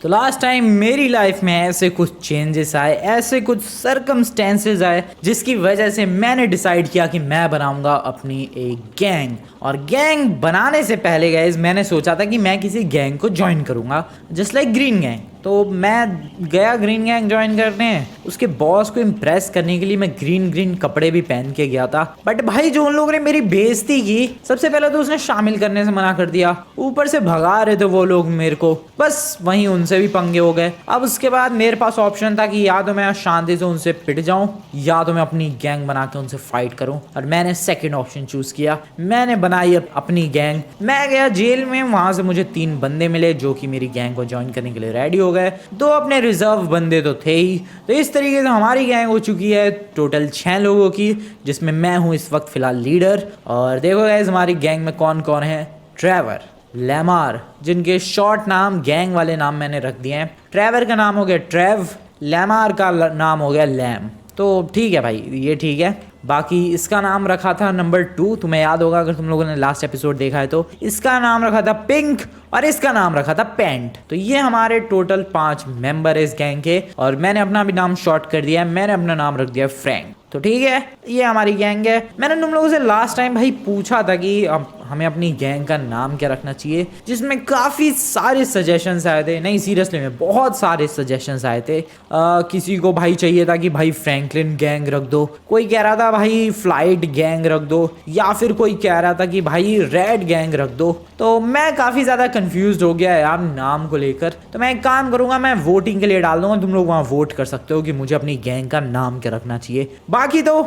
तो last time मेरी life में ऐसे कुछ चेंजेस आए, ऐसे कुछ सर्कमस्टेंसेस आए जिसकी वजह से मैंने डिसाइड किया कि मैं बनाऊंगा अपनी एक गैंग। और गैंग बनाने से पहले गाइस मैंने सोचा था कि मैं किसी गैंग को ज्वाइन करूंगा, जस्ट लाइक ग्रीन गैंग। तो मैं गया ग्रीन गैंग ज्वाइन करने। उसके बॉस को इम्प्रेस करने के लिए मैं ग्रीन ग्रीन कपड़े भी पहन के गया था। बट भाई जो उन लोगों ने मेरी बेइज्जती की, सबसे पहले तो उसने शामिल करने से मना कर दिया, ऊपर से भगा रहे थे वो लोग मेरे को। बस वहीं उनसे भी पंगे हो गए। अब उसके बाद मेरे पास ऑप्शन था कि या तो मैं शांति से उनसे पिट जाऊं या तो मैं अपनी गैंग बना के उनसे फाइट करूं। और मैंने सेकंड ऑप्शन चूज किया। मैंने बनाई अपनी गैंग। मैं गया जेल में, वहां से मुझे 3 बंदे मिले जो कि मेरी गैंग को ज्वाइन करने के लिए रेडी हो गए। 2 अपने रिजर्व बंदे तो थे ही। तो इस तरीके से हमारी गैंग हो चुकी है टोटल 6 लोगों की, जिसमें मैं हूं इस वक्त फिलहाल लीडर। और देखो गाइस हमारी गैंग में कौन कौन है। ट्रेवर, लैमार, जिनके शॉर्ट नाम गैंग वाले नाम मैंने रख दिए हैं। ट्रेवर का नाम हो गया ट्रेव, लैमार का नाम हो गया लैम। तो ठीक है भाई, ये ठीक है। बाकी इसका नाम रखा था नंबर 2, तुम्हें याद होगा अगर तुम लोगों ने लास्ट एपिसोड देखा है तो। इसका नाम रखा था पिंक और इसका नाम रखा था पेंट। तो ये हमारे टोटल 5 मेंबर है इस गैंग के। और मैंने अपना भी नाम शॉर्ट कर दिया है, मैंने अपना नाम रख दिया फ्रैंक। तो ठीक है, ये हमारी गैंग है। मैंने तुम लोगों से लास्ट टाइम भाई पूछा था कि हमें अपनी गैंग का नाम क्या रखना चाहिए, जिसमें काफ़ी सारे सजेशंस आए थे। नहीं सीरियसली में बहुत सारे सजेशंस आए थे। किसी को भाई चाहिए था कि भाई फ्रैंकलिन गैंग रख दो, कोई कह रहा था भाई फ्लाइट गैंग रख दो, या फिर कोई कह रहा था कि भाई रेड गैंग रख दो। तो मैं काफ़ी ज़्यादा कंफ्यूज हो गया यार नाम को लेकर। तो मैं एक काम करूंगा, मैं वोटिंग के लिए डाल दूंगा, तुम लोग वहाँ वोट कर सकते हो कि मुझे अपनी गैंग का नाम क्या रखना चाहिए। बाकी तो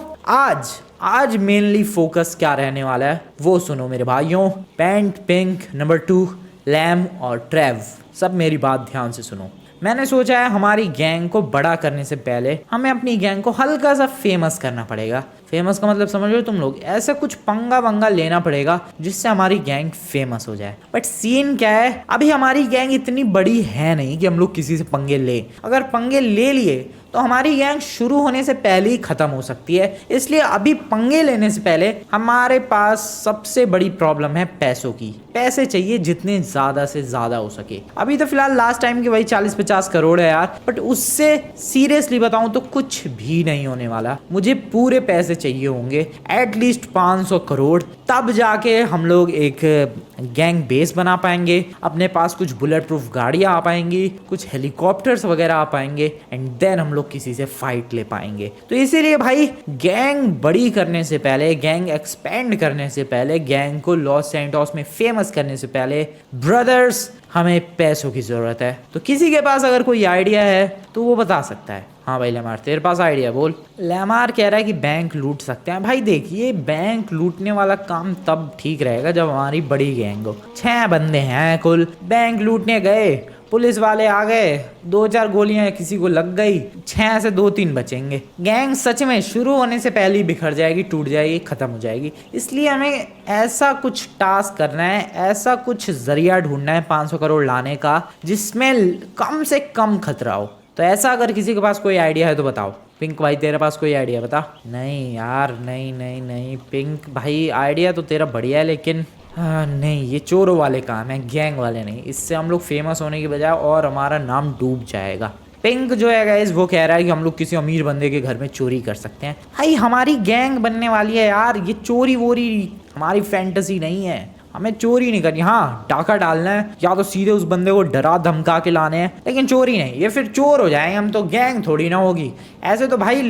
आज मेनली फोकस क्या रहने वाला है वो सुनो मेरे भाइयों। पेंट, पिंक, नंबर 2, लैम और ट्रेव, सब मेरी बात ध्यान से सुनो। मैंने सोचा है हमारी गैंग को बड़ा करने से पहले हमें अपनी गैंग को हल्का सा फेमस करना पड़ेगा। फेमस का मतलब समझ रहे हो तुम लोग, ऐसा कुछ पंगा वंगा लेना पड़ेगा जिससे हमारी गैंग फेमस हो जाए। बट सीन क्या है, अभी हमारी गैंग इतनी बड़ी है नहीं कि हम लोग किसी से पंगे ले। अगर पंगे ले लिए तो हमारी गैंग शुरू होने से पहले ही खत्म हो सकती है। इसलिए अभी पंगे लेने से पहले हमारे पास सबसे बड़ी प्रॉब्लम है पैसों की। पैसे चाहिए जितने ज्यादा से ज्यादा हो सके। अभी तो फिलहाल लास्ट टाइम की वही 40-50 करोड़ है यार, बट उससे सीरियसली बताऊं तो कुछ भी नहीं होने वाला। मुझे पूरे पैसे चाहिए होंगे, एटलीस्ट 500 करोड़, तब जाके हम लोग एक गैंग बेस बना पाएंगे। अपने पास कुछ बुलेट प्रूफ गाड़ियां आ पाएंगी, कुछ हेलीकॉप्टर्स वगैरह आ पाएंगे, एंड देन हम लोग किसी से फाइट ले पाएंगे। तो इसीलिए भाई गैंग बड़ी करने से पहले, गैंग एक्सपेंड करने से पहले, गैंग को लॉस सैंटोस में फेमस करने से पहले ब्रदर्स हमें पैसों की जरूरत है। तो किसी के पास अगर कोई आइडिया है तो वो बता सकता है। हाँ भाई लेमार, तेरे पास आइडिया बोल। लेमार कह रहा है कि बैंक लूट सकते हैं। भाई देखिए, बैंक लूटने वाला काम तब ठीक रहेगा जब हमारी बड़ी गैंग हो। 6 बंदे हैं कुल, बैंक लूटने गए, पुलिस वाले आ गए, 2-4 गोलियां किसी को लग गई, 6 से 2-3 बचेंगे। गैंग सच में शुरू होने से पहले ही बिखर जाएगी, टूट जाएगी, खत्म हो जाएगी। इसलिए हमें ऐसा कुछ टास्क करना है, ऐसा कुछ जरिया ढूंढना है 500 करोड़ लाने का जिसमें कम से कम खतरा हो। तो ऐसा अगर किसी के पास कोई आइडिया है तो बताओ। पिंक भाई तेरे पास कोई आइडिया बता। नहीं यार, नहीं नहीं नहीं पिंक भाई, आइडिया तो तेरा बढ़िया है लेकिन नहीं, ये चोरों वाले काम है, गैंग वाले नहीं। इससे हम लोग फेमस होने की बजाय और हमारा नाम डूब जाएगा। पिंक जो है गाइस वो कह रहा है कि हम लोग किसी अमीर बंदे के घर में चोरी कर सकते हैं। भाई हमारी गैंग बनने वाली है यार, ये चोरी वोरी हमारी फैंटेसी नहीं है। हमें चोरी नहीं करनी। हाँ डाका डालना है या तो सीधे उस बंदे को डरा धमका के लाने हैं, लेकिन चोरी नहीं। ये फिर चोर हो जाएंगे हम, तो गैंग थोड़ी ना होगी। ऐसे तो भाई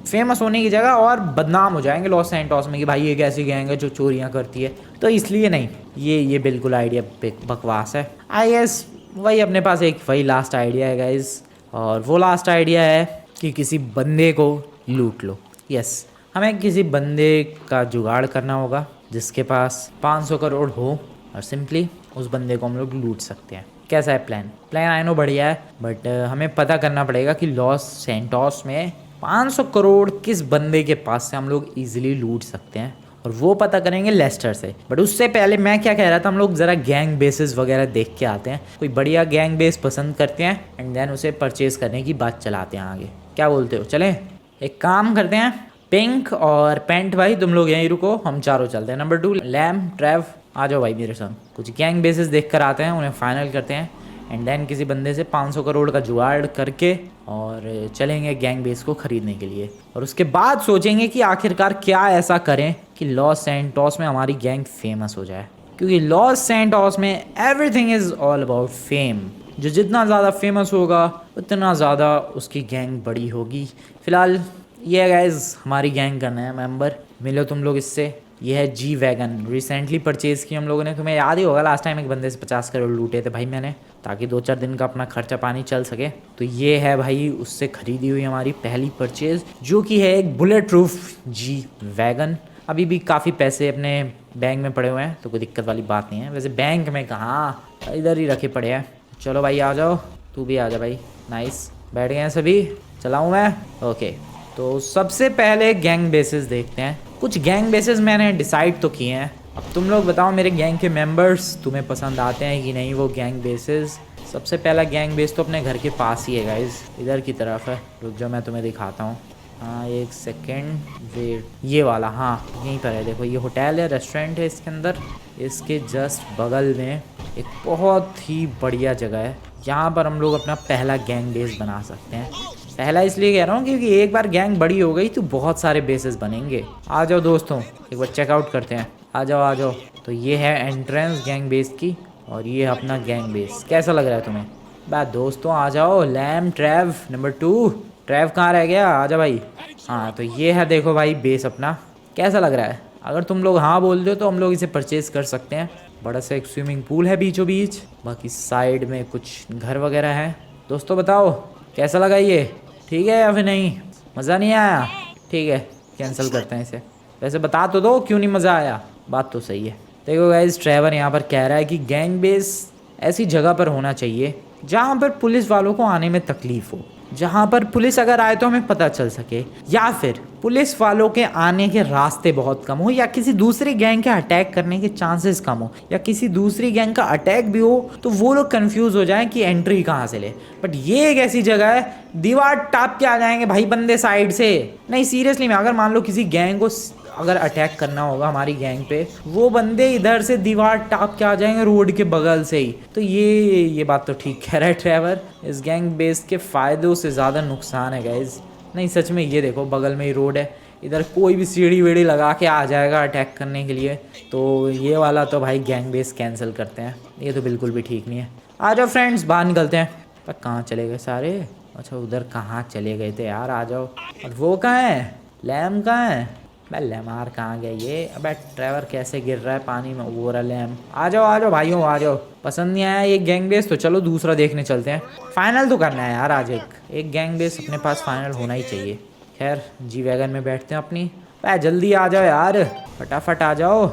फेमस होने की जगह और बदनाम हो जाएंगे लॉस सैंटोस में कि भाई एक ऐसी गैंग है जो चोरियां करती है। तो इसलिए नहीं, ये बिल्कुल आइडिया बकवास है। आई गेस वही अपने पास एक वही लास्ट आइडिया है गाइज, और वो लास्ट आइडिया है कि किसी बंदे को लूट लो। यस, हमें किसी बंदे का जुगाड़ करना होगा जिसके पास 500 करोड़ हो, और सिंपली उस बंदे को हम लोग लूट सकते हैं। कैसा है प्लान? प्लान आई नो बढ़िया है, बट हमें पता करना पड़ेगा कि लॉस सैंटोस में 500 करोड़ किस बंदे के पास से हम लोग इजीली लूट सकते हैं, और वो पता करेंगे लेस्टर से। बट उससे पहले मैं क्या कह रहा था, हम लोग ज़रा गैंग बेसेस वगैरह देख के आते हैं। कोई बढ़िया गैंग बेस पसंद करते हैं एंड देन उसे परचेज करने की बात चलाते हैं आगे। क्या बोलते हो? चलें एक काम करते हैं, पिंक और पेंट भाई तुम लोग यहीं रुको, हम चारों चलते हैं। नंबर 2 लैम, ट्रेव आ जाओ भाई मेरे संग। कुछ गैंग बेसेस देख कर आते हैं, उन्हें फाइनल करते हैं, एंड देन किसी बंदे से 500 करोड़ का जुगाड़ करके और चलेंगे गैंग बेस को ख़रीदने के लिए। और उसके बाद सोचेंगे कि आखिरकार क्या ऐसा करें कि लॉस सैंटोस में हमारी गैंग फेमस हो जाए, क्योंकि लॉस सैंटोस में everything is all about fame. जो जितना ज़्यादा फेमस होगा उतना ज़्यादा उसकी गैंग बड़ी होगी। फ़िलहाल ये गाइस हमारी गैंग का नया मेंबर, मिलो तुम लोग इससे। ये है जी वैगन, रिसेंटली परचेज़ की हम लोगों ने। तुम्हें याद ही होगा लास्ट टाइम एक बंदे से 50 करोड़ लूटे थे भाई मैंने, ताकि 2-4 दिन का अपना खर्चा पानी चल सके। तो ये है भाई उससे ख़रीदी हुई हमारी पहली परचेज़, जो कि है एक बुलेट प्रूफ जी वैगन। अभी भी काफ़ी पैसे अपने बैंक में पड़े हुए हैं, तो कोई दिक्कत वाली बात नहीं है। वैसे बैंक में कहाँ, इधर ही रखे पड़े हैं। चलो भाई आ जाओ, तू भी आ जा भाई। नाइस, बैठ गए हैं सभी, चलाऊँ मैं? ओके, तो सबसे पहले गैंग बेसिस देखते हैं। कुछ गैंग बेसिस मैंने डिसाइड तो किए हैं, अब तुम लोग बताओ मेरे गैंग के मेंबर्स तुम्हें पसंद आते हैं कि नहीं वो गैंग बेसिस। सबसे पहला गैंग बेस तो अपने घर के पास ही है गाइज, इधर की तरफ है। रुक जाओ मैं तुम्हें दिखाता हूँ। हाँ एक सेकेंड वेट, ये वाला, हाँ यहीं पर है। देखो ये होटल है, रेस्टोरेंट है इसके अंदर। इसके जस्ट बगल में एक बहुत ही बढ़िया जगह है, यहाँ पर हम लोग अपना पहला गैंग बेस बना सकते हैं। पहला इसलिए कह रहा हूँ क्योंकि एक बार गैंग बड़ी हो गई तो बहुत सारे बेसेस बनेंगे। आ जाओ दोस्तों, एक बार चेकआउट करते हैं। आ जाओ आ जाओ। तो ये है एंट्रेंस गैंग बेस की, और ये है अपना गैंग बेस। कैसा लग रहा है तुम्हें? बात दोस्तों आ जाओ। लैम ट्रैव नंबर 2, ट्रैव कहाँ रह गया? आ जा भाई। हाँ तो ये है देखो भाई बेस अपना, कैसा लग रहा है? अगर तुम लोग हाँ बोल दो तो हम लोग इसे परचेज़ कर सकते हैं। बड़ा सा एक स्विमिंग पूल है बीचों बीच, बाकी साइड में कुछ घर वगैरह है। दोस्तों बताओ कैसा लगा ये, ठीक है या फिर नहीं? मज़ा नहीं आया? ठीक है कैंसिल करते हैं इसे। वैसे बता तो दो क्यों नहीं मज़ा आया, बात तो सही है। देखो गाइस ट्रैवर यहाँ पर कह रहा है कि गैंग बेस ऐसी जगह पर होना चाहिए जहाँ पर पुलिस वालों को आने में तकलीफ़ हो, जहाँ पर पुलिस अगर आए तो हमें पता चल सके, या फिर पुलिस वालों के आने के रास्ते बहुत कम हो, या किसी दूसरी गैंग के अटैक करने के चांसेस कम हो, या किसी दूसरी गैंग का अटैक भी हो तो वो लोग कंफ्यूज हो जाएं कि एंट्री कहाँ से ले। बट ये एक ऐसी जगह है, दीवार टाप के आ जाएंगे भाई बंदे साइड से। नहीं सीरियसली में, अगर मान लो किसी गैंग को अगर अटैक करना होगा हमारी गैंग पे, वो बंदे इधर से दीवार टाप के आ जाएंगे रोड के बगल से ही। तो ये बात तो ठीक कह रहा है ट्रैवर, इस गैंग बेस के फ़ायदों से ज़्यादा नुकसान है गाइज। नहीं सच में, ये देखो बगल में ही रोड है, इधर कोई भी सीढ़ी वीढ़ी लगा के आ जाएगा अटैक करने के लिए। तो ये वाला तो भाई गैंग बेस कैंसिल करते हैं, ये तो बिल्कुल भी ठीक नहीं है। आ जाओ फ्रेंड्स बाहर निकलते हैं। पर कहाँ चले गए सारे? अच्छा उधर कहाँ चले गए थे यार, आ जाओ। और वो कहाँ है? लैम कहाँ है? भाई लेमार कहाँ गया ये? अबे ट्रैवर कैसे गिर रहा है पानी में, वो रहा लैम। आ जाओ भाइयों आ जाओ। पसंद नहीं आया ये गैंग बेस तो चलो दूसरा देखने चलते हैं। फाइनल तो करना है यार आज, एक गैंग बेस अपने पास फाइनल होना ही चाहिए। खैर जी वैगन में बैठते हैं अपनी। भाई जल्दी आ जाओ यार, फटाफट आ जाओ,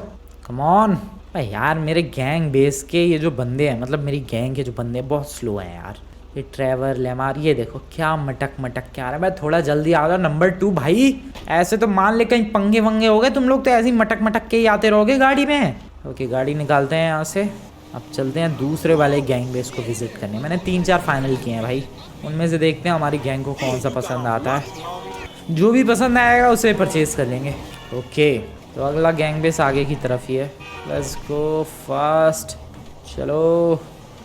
कम ऑन। भाई यार मेरे गैंग बेस के ये जो बंदे हैं, मतलब मेरी गैंग के जो बंदे हैं बहुत स्लो हैं यार। ये ट्रैवर लेमार ये देखो क्या मटक के आ रहा है। भाई थोड़ा जल्दी आ जाओ। नंबर 2 भाई, ऐसे तो मान ले कहीं पंगे वंगे हो गए तुम लोग तो ऐसे ही मटक के ही आते रहोगे गाड़ी में। ओके गाड़ी निकालते हैं यहाँ से, अब चलते हैं दूसरे वाले गैंग बेस को विजिट करने। मैंने 3-4 फाइनल किए हैं भाई, उनमें से देखते हैं हमारी गैंग को कौन सा पसंद आता है। जो भी पसंद आएगा उसे परचेज़ कर लेंगे। ओके तो अगला गैंग बेस आगे की तरफ ही है, लेट्स गो फास्ट। चलो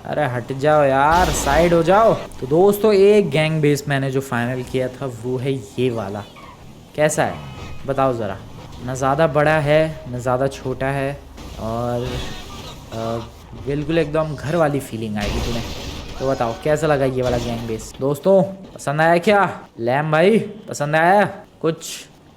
अरे हट जाओ यार, साइड हो जाओ। तो दोस्तों एक गैंग बेस मैंने जो फाइनल किया था वो है ये वाला। कैसा है बताओ ज़रा? ना ज़्यादा बड़ा है ना ज़्यादा छोटा है, और बिल्कुल एकदम घर वाली फीलिंग आएगी तुम्हें। तो बताओ कैसा लगा ये वाला गैंग बेस? दोस्तों पसंद आया क्या? लैम भाई पसंद आया? कुछ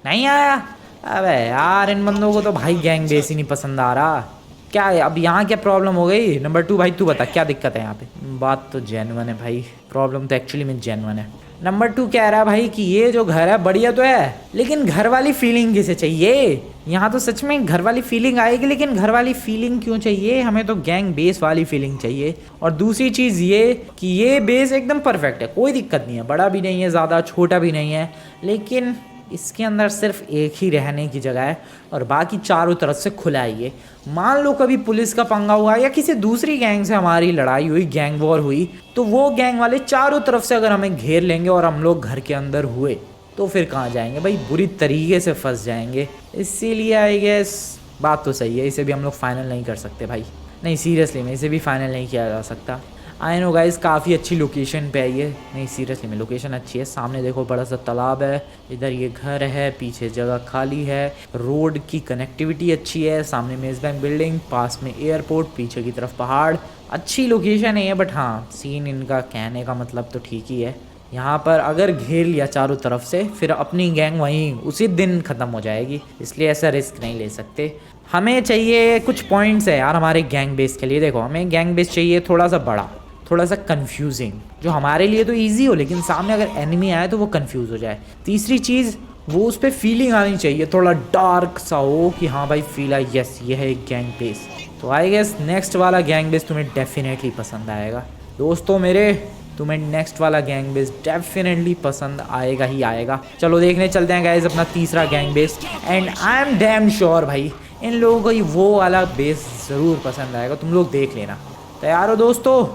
नहीं आया? अबे यार इन बंदों को तो भाई गैंग बेस ही नहीं पसंद आ रहा। क्या है अब यहाँ क्या प्रॉब्लम हो गई? नंबर 2 भाई तू बता क्या दिक्कत है यहाँ पे? बात तो जेन्युइन है भाई, प्रॉब्लम तो एक्चुअली में जेन्युइन है। नंबर 2 कह रहा है भाई कि ये जो घर है बढ़िया तो है, लेकिन घर वाली फीलिंग किसे चाहिए? यहाँ तो सच में घर वाली फीलिंग आएगी, लेकिन घर वाली फीलिंग क्यों चाहिए? हमें तो गैंग बेस वाली फीलिंग चाहिए। और दूसरी चीज़ ये कि ये बेस एकदम परफेक्ट है, कोई दिक्कत नहीं है, बड़ा भी नहीं है ज़्यादा, छोटा भी नहीं है, लेकिन इसके अंदर सिर्फ एक ही रहने की जगह है और बाकी चारों तरफ से खुला है ये। मान लो कभी पुलिस का पंगा हुआ या किसी दूसरी गैंग से हमारी लड़ाई हुई, गैंग वॉर हुई, तो वो गैंग वाले चारों तरफ से अगर हमें घेर लेंगे और हम लोग घर के अंदर हुए तो फिर कहाँ जाएंगे भाई? बुरी तरीके से फंस जाएंगे। इसीलिए आई गेस बात तो सही है, इसे भी हम लोग फाइनल नहीं कर सकते भाई। नहीं सीरियसली में इसे भी फाइनल नहीं किया जा सकता। आई नो गाइस, काफ़ी अच्छी लोकेशन पे है ये। नहीं सीरियसली में लोकेशन अच्छी है। सामने देखो बड़ा सा तालाब है, इधर ये घर है, पीछे जगह खाली है, रोड की कनेक्टिविटी अच्छी है, सामने मेज़ बैंक बिल्डिंग, पास में एयरपोर्ट, पीछे की तरफ पहाड़। अच्छी लोकेशन है ये, बट हाँ सीन इनका कहने का मतलब तो ठीक ही है। यहाँ पर अगर घेर लिया चारों तरफ से, फिर अपनी गैंग वहीं उसी दिन ख़त्म हो जाएगी, इसलिए ऐसा रिस्क नहीं ले सकते। हमें चाहिए कुछ पॉइंट्स है यार हमारे गैंग बेस के लिए। देखो हमें गैंग बेस चाहिए थोड़ा सा बड़ा, थोड़ा सा कंफ्यूजिंग, जो हमारे लिए तो इजी हो लेकिन सामने अगर एनिमी आए तो वो कंफ्यूज हो जाए। तीसरी चीज़, वो उस पर फीलिंग आनी चाहिए, थोड़ा डार्क सा हो कि हाँ भाई फील आए यस ये है एक गैंग बेस। तो आई गेस नेक्स्ट वाला गैंग बेस तुम्हें डेफिनेटली पसंद आएगा दोस्तों मेरे, तुम्हें नेक्स्ट वाला गैंग बेस डेफिनेटली पसंद आएगा ही आएगा। चलो देखने चलते हैं गाइज अपना तीसरा gang base, and I am damn sure भाई इन लोगों को ही वो वाला बेस ज़रूर पसंद आएगा। तुम लोग देख लेना। तैयार हो दोस्तों?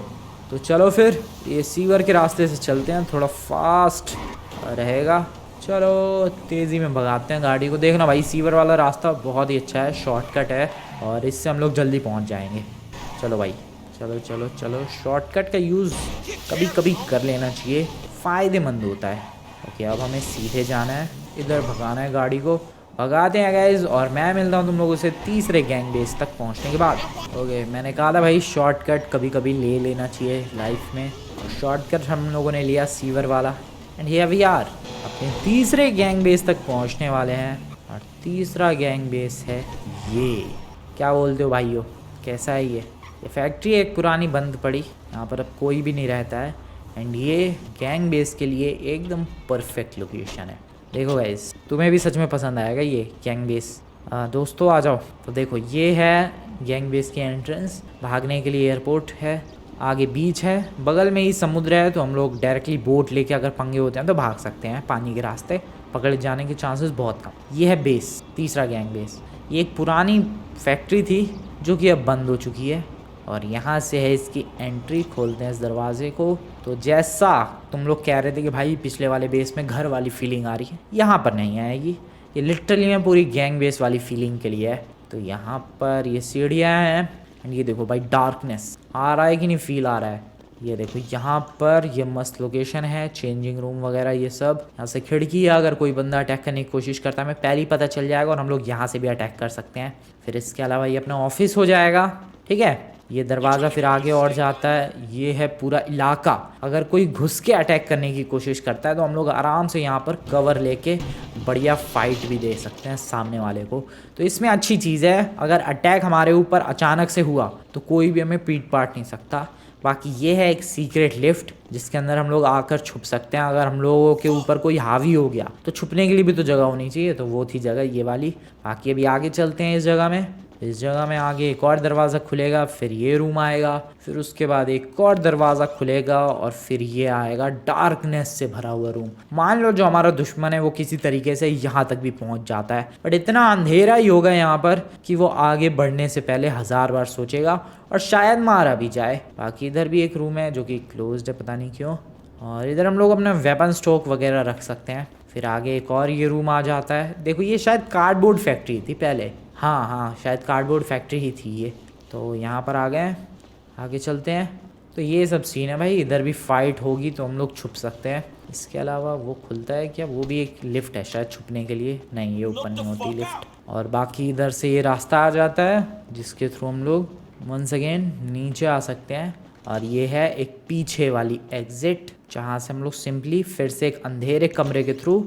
तो चलो फिर ये सीवर के रास्ते से चलते हैं, थोड़ा फास्ट रहेगा। चलो तेज़ी में भगाते हैं गाड़ी को। देखना भाई सीवर वाला रास्ता बहुत ही अच्छा है, शॉर्टकट है और इससे हम लोग जल्दी पहुंच जाएंगे। चलो भाई चलो चलो चलो, शॉर्टकट का यूज़ कभी कभी कर लेना चाहिए, फ़ायदेमंद होता है। ओके अब हमें सीधे जाना है, इधर भगाना है गाड़ी को, भगाते हैं गाइज। और मैं मिलता हूँ तुम लोगों से तीसरे गैंग बेस तक पहुँचने के बाद। ओके मैंने कहा था भाई शॉर्टकट कभी कभी ले लेना चाहिए लाइफ में, और शॉर्टकट हम लोगों ने लिया सीवर वाला। एंड हियर वी आर, अपने तीसरे गैंग बेस तक पहुँचने वाले हैं। और तीसरा गैंग बेस है ये। क्या बोलते हो भाइयों, कैसा है ये फैक्ट्री एक पुरानी बंद पड़ी, यहाँ पर अब कोई भी नहीं रहता है। एंड ये गैंग बेस के लिए एकदम परफेक्ट लोकेशन है। देखो गाइस तुम्हें भी सच में पसंद आएगा ये गैंग बेस। दोस्तों आ जाओ। तो देखो ये है गैंग बेस की एंट्रेंस, भागने के लिए एयरपोर्ट है, आगे बीच है, बगल में ही समुद्र है, तो हम लोग डायरेक्टली बोट लेके अगर पंगे होते हैं तो भाग सकते हैं, पानी के रास्ते पकड़ जाने के चांसेस बहुत कम। ये है बेस, तीसरा गैंग बेस। ये एक पुरानी फैक्ट्री थी जो कि अब बंद हो चुकी है, और यहाँ से है इसकी एंट्री। खोलते हैं इस दरवाजे को। तो जैसा तुम लोग कह रहे थे कि भाई पिछले वाले बेस में घर वाली फीलिंग आ रही है, यहाँ पर नहीं आएगी। ये लिटरली में पूरी गैंग बेस वाली फीलिंग के लिए है। तो यहाँ पर ये सीढ़ियाँ हैं, एंड ये देखो भाई डार्कनेस आ रहा है कि नहीं, फील आ रहा है। ये देखो यहाँ पर ये मस्त लोकेशन है, चेंजिंग रूम वगैरह ये सब। यहाँ से खिड़की है, अगर कोई बंदा अटैक करने की कोशिश करता है हमें पहले ही पता चल जाएगा, और हम लोग यहाँ से भी अटैक कर सकते हैं। फिर इसके अलावा ये अपना ऑफिस हो जाएगा, ठीक है। ये दरवाज़ा फिर आगे और जाता है, ये है पूरा इलाका। अगर कोई घुस के अटैक करने की कोशिश करता है तो हम लोग आराम से यहाँ पर कवर लेके बढ़िया फाइट भी दे सकते हैं सामने वाले को। तो इसमें अच्छी चीज़ है, अगर अटैक हमारे ऊपर अचानक से हुआ तो कोई भी हमें पीट पाट नहीं सकता। बाकी ये है एक सीक्रेट लिफ्ट जिसके अंदर हम लोग आकर छुप सकते हैं। अगर हम लोगों के ऊपर कोई हावी हो गया तो छुपने के लिए भी तो जगह होनी चाहिए, तो वो थी जगह ये वाली। बाकी अभी आगे चलते हैं इस जगह में आगे एक और दरवाज़ा खुलेगा, फिर ये रूम आएगा, फिर उसके बाद एक और दरवाज़ा खुलेगा, और फिर ये आएगा डार्कनेस से भरा हुआ रूम। मान लो जो हमारा दुश्मन है वो किसी तरीके से यहाँ तक भी पहुँच जाता है, बट इतना अंधेरा ही होगा यहाँ पर कि वो आगे बढ़ने से पहले 1000 बार सोचेगा और शायद मारा भी जाए। बाकी इधर भी एक रूम है जो कि क्लोज्ड है, पता नहीं क्यों। और इधर हम लोग अपना वेपन स्टॉक वगैरह रख सकते हैं। फिर आगे एक और ये रूम आ जाता है। देखो ये शायद कार्डबोर्ड फैक्ट्री थी पहले, हाँ शायद कार्डबोर्ड फैक्ट्री ही थी ये। तो यहाँ पर आ गए, आगे चलते हैं। तो ये सब सीन है भाई, इधर भी फाइट होगी तो हम लोग छुप सकते हैं। इसके अलावा वो खुलता है क्या, वो भी एक लिफ्ट है शायद छुपने के लिए, नहीं ये ओपन नहीं होती लिफ्ट। और बाकी इधर से ये रास्ता आ जाता है जिसके थ्रू हम लोग वंस अगेन नीचे आ सकते हैं। और ये है एक पीछे वाली एग्जिट, जहाँ से हम लोग सिंपली फिर से एक अंधेरे कमरे के थ्रू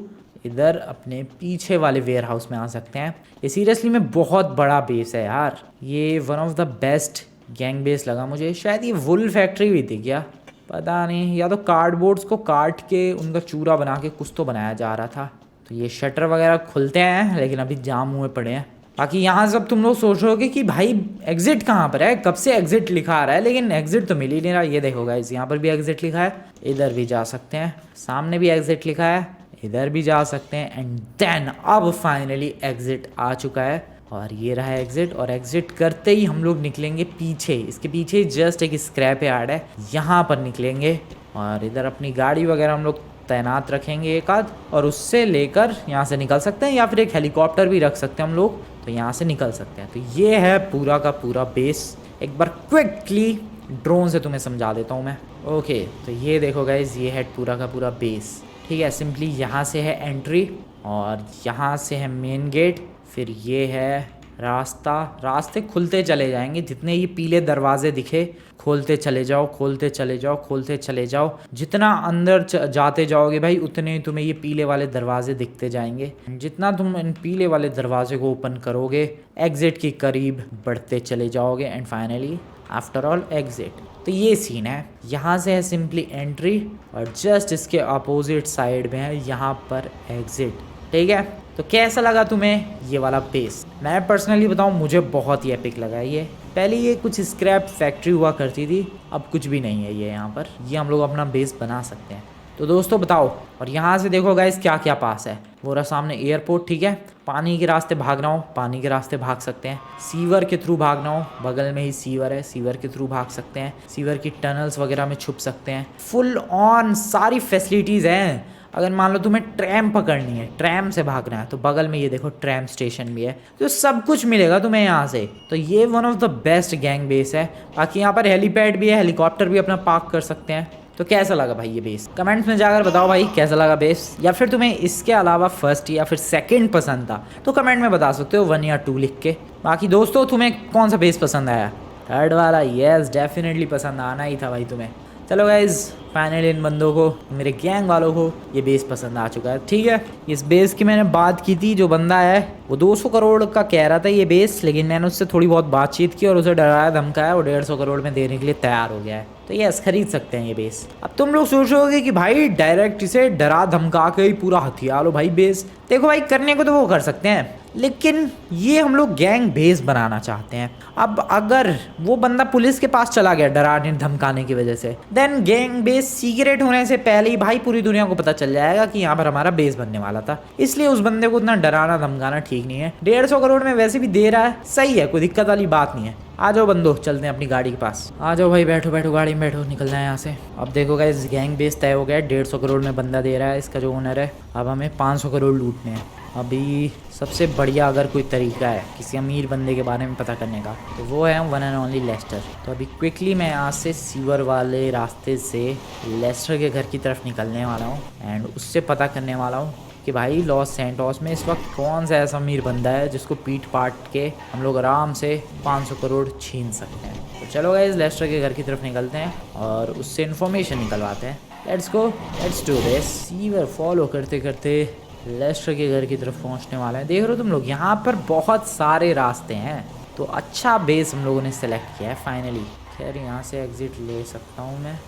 इधर अपने पीछे वाले वेयर हाउस में आ सकते हैं। ये सीरियसली में बहुत बड़ा बेस है यार, ये one of the best gang base लगा मुझे। शायद ये वुल फैक्ट्री भी थी क्या, पता नहीं, या तो कार्डबोर्ड्स को काट के उनका चूरा बना के कुछ तो बनाया जा रहा था। तो ये शटर वगैरह खुलते हैं लेकिन अभी जाम हुए पड़े हैं। बाकी यहाँ सब तुम लोग सोच रहे होगे कि भाई एग्जिट कहाँ पर है, कब से एग्जिट लिखा आ रहा है, लेकिन एग्जिट तो मिल ही नहीं रहा। ये देखो गाइस, यहाँ पर भी एग्जिट लिखा है, इधर भी जा सकते हैं, सामने भी एग्जिट लिखा है, इधर भी जा सकते हैं। एंड देन अब फाइनली एग्जिट आ चुका है, और ये रहा एग्जिट। और एग्जिट करते ही हम लोग निकलेंगे पीछे, इसके पीछे जस्ट एक स्क्रैप यार्ड है, यहाँ पर निकलेंगे। और इधर अपनी गाड़ी वगैरह हम लोग तैनात रखेंगे एक आध, और उससे लेकर यहाँ से निकल सकते हैं, या फिर एक हेलीकॉप्टर भी रख सकते हैं हम लोग, तो यहाँ से निकल सकते हैं। तो ये है पूरा का पूरा बेस। एक बार क्विकली ड्रोन से तुम्हें समझा देता हूँ मैं। ओके, तो ये देखो गाइज, ये है पूरा का पूरा बेस। ठीक है, सिंपली यहाँ से है एंट्री और यहाँ से है मेन गेट, फिर ये है रास्ते खुलते चले जाएंगे। जितने ये पीले दरवाजे दिखे खोलते चले जाओ, खोलते चले जाओ, खोलते चले जाओ। जितना अंदर जाते जाओगे भाई उतने ही तुम्हें ये पीले वाले दरवाजे दिखते जाएंगे। जितना तुम इन पीले वाले दरवाजे को ओपन करोगे एग्जिट के करीब बढ़ते चले जाओगे and finally after all exit. तो ये सीन है। यहाँ से है सिंपली एंट्री और जस्ट इसके अपोजिट साइड में है यहाँ पर एग्जिट। ठीक है, तो कैसा लगा तुम्हें ये वाला बेस? मैं पर्सनली बताऊं, मुझे बहुत ही एपिक लगा ये। पहले ये कुछ स्क्रैप फैक्ट्री हुआ करती थी, अब कुछ भी नहीं है ये यहाँ पर। ये हम लोग अपना बेस बना सकते हैं। तो दोस्तों बताओ, और यहाँ से देखो गाइस क्या क्या पास है। वो रहा सामने एयरपोर्ट। ठीक है, पानी के रास्ते भागना हो पानी के रास्ते भाग सकते हैं, सीवर के थ्रू भागना हो बगल में ही सीवर है, सीवर के थ्रू भाग सकते हैं, सीवर की टनल्स वगैरह में छुप सकते हैं। फुल ऑन सारी फैसिलिटीज़ हैं। अगर मान लो तुम्हें ट्रैम पकड़नी है, ट्रैम से भागना है, तो बगल में ये देखो ट्रैम स्टेशन भी है। तो सब कुछ मिलेगा तुम्हें यहाँ से। तो ये one of the best gang base है। बाकी यहाँ पर हेलीपैड भी है, हेलीकॉप्टर भी अपना पार्क कर सकते हैं। तो कैसा लगा भाई ये बेस? कमेंट्स में जाकर बताओ भाई कैसा लगा बेस, या फिर तुम्हें इसके अलावा फर्स्ट या फिर सेकंड पसंद था तो कमेंट में बता सकते हो 1 या 2 लिख के। बाकी दोस्तों तुम्हें कौन सा बेस पसंद आया? थर्ड वाला? यस, डेफिनेटली पसंद आना ही था भाई तुम्हें। चलो गाइज, फाइनली इन बंदों को, मेरे गैंग वालों को ये बेस पसंद आ चुका है। ठीक है, इस बेस की मैंने बात की थी। जो बंदा है वो 200 करोड़ का कह रहा था ये बेस, लेकिन मैंने उससे थोड़ी बहुत बातचीत की और उसे डराया धमकाया। वो 150 करोड़ में देने के लिए तैयार हो गया है। तो यस, खरीद सकते हैं ये बेस। अब तुम लोग सोचोगे कि भाई डायरेक्ट इसे डरा धमका के ही पूरा हथियार लो भाई बेस। देखो भाई, करने को तो वो कर सकते हैं, लेकिन ये हम लोग गैंग बेस बनाना चाहते हैं। अब अगर वो बंदा पुलिस के पास चला गया डराने धमकाने की वजह से, देन गैंग बेस सीक्रेट होने से पहले ही भाई पूरी दुनिया को पता चल जाएगा कि यहाँ पर हमारा बेस बनने वाला था। इसलिए उस बंदे को इतना डराना धमकाना ठीक नहीं है। 150 करोड़ में वैसे भी दे रहा है, सही है, कोई दिक्कत वाली बात नहीं है। आ जाओ बंदो, चलते हैं अपनी गाड़ी के पास। आ जाओ भाई, बैठो बैठो गाड़ी में बैठो, निकलना है यहाँ से। अब देखो गाइस, गैंग बेस तय हो गया है। 150 करोड़ में बंदा दे रहा है इसका जो ओनर है। अब हमें 500 करोड़ लूटने हैं। अभी सबसे बढ़िया अगर कोई तरीका है किसी अमीर बंदे के बारे में पता करने का, तो वो है वन एंड ओनली लेस्टर। तो अभी क्विकली मैं यहाँ से सीवर वाले रास्ते से लेस्टर के घर की तरफ निकलने वाला हूँ एंड उससे पता करने वाला हूँ कि भाई लॉस सैंटोस में इस वक्त कौन सा ऐसा अमीर बंदा है जिसको पीट पाट के हम लोग आराम से 500 करोड़ छीन सकते हैं। तो चलो गाइस, लेस्टर के घर की तरफ निकलते हैं और उससे इन्फॉर्मेशन निकलवाते हैं। Let's go, let's do this. Sewer follow करते करते लेस्टर के घर की तरफ पहुंचने वाला है। देख रहे हो तुम लोग, यहाँ पर बहुत सारे रास्ते हैं। तो अच्छा बेस हम लोगों ने सेलेक्ट किया है फाइनली। खैर यहाँ से एग्जिट ले सकता हूँ मैं।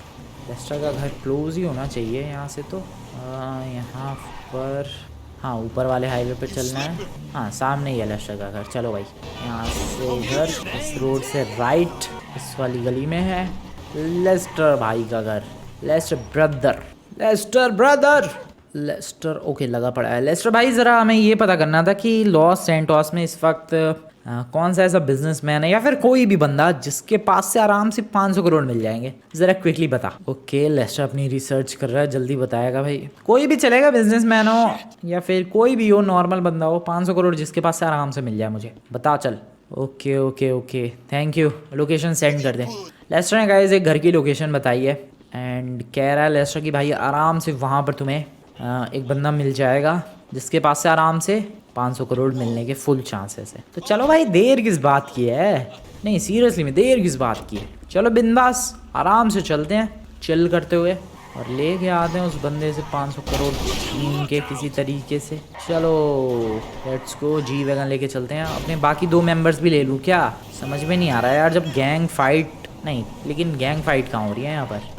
लेस्टर का घर क्लोज ही होना चाहिए यहाँ से। तो यहाँ पर हाँ, ऊपर वाले हाईवे पे चलना है। हाँ, सामने ही है लेस्टर का घर। चलो भाई, यहाँ से घर इस रोड से राइट इस वाली गली में है लेस्टर भाई का घर। Lester brother, Lester brother, Lester. Okay, लगा पड़ा है। लेस्टर भाई, ज़रा हमें ये पता करना था कि लॉस सैंटोस में इस वक्त कौन सा ऐसा बिजनेसमैन है या फिर कोई भी बंदा जिसके पास से आराम से 500 करोड़ मिल जाएंगे, ज़रा क्विकली बता। ओके, लेस्टर अपनी रिसर्च कर रहा है, जल्दी बताएगा भाई। कोई भी चलेगा, बिजनेसमैन हो या फिर कोई भी हो, नॉर्मल बंदा हो, 500 करोड़ जिसके पास से आराम से मिल जाए मुझे बता चल। Okay okay okay, thank you. Location send कर दें। लेस्टर ने गाइस एक घर की लोकेशन बताई है एंड कह रहा है लेस्टर की भाई आराम से वहाँ पर तुम्हें एक बंदा मिल जाएगा जिसके पास से आराम से 500 करोड़ मिलने के फुल चांसेस है। तो चलो भाई, देर किस बात की है? नहीं सीरियसली में देर किस बात की है? चलो बिंदास आराम से चलते हैं, चिल करते हुए, और लेके आते हैं उस बंदे से 500 करोड़ छीन के किसी तरीके से। चलो लेट्स गो, जी वैगन लेके चलते हैं। अपने बाकी 2 मेंबर्स भी ले लूँ क्या? समझ में नहीं आ रहा है यार। जब गैंग फाइट नहीं, लेकिन गैंग फाइट कहाँ हो रही है यहाँ पर?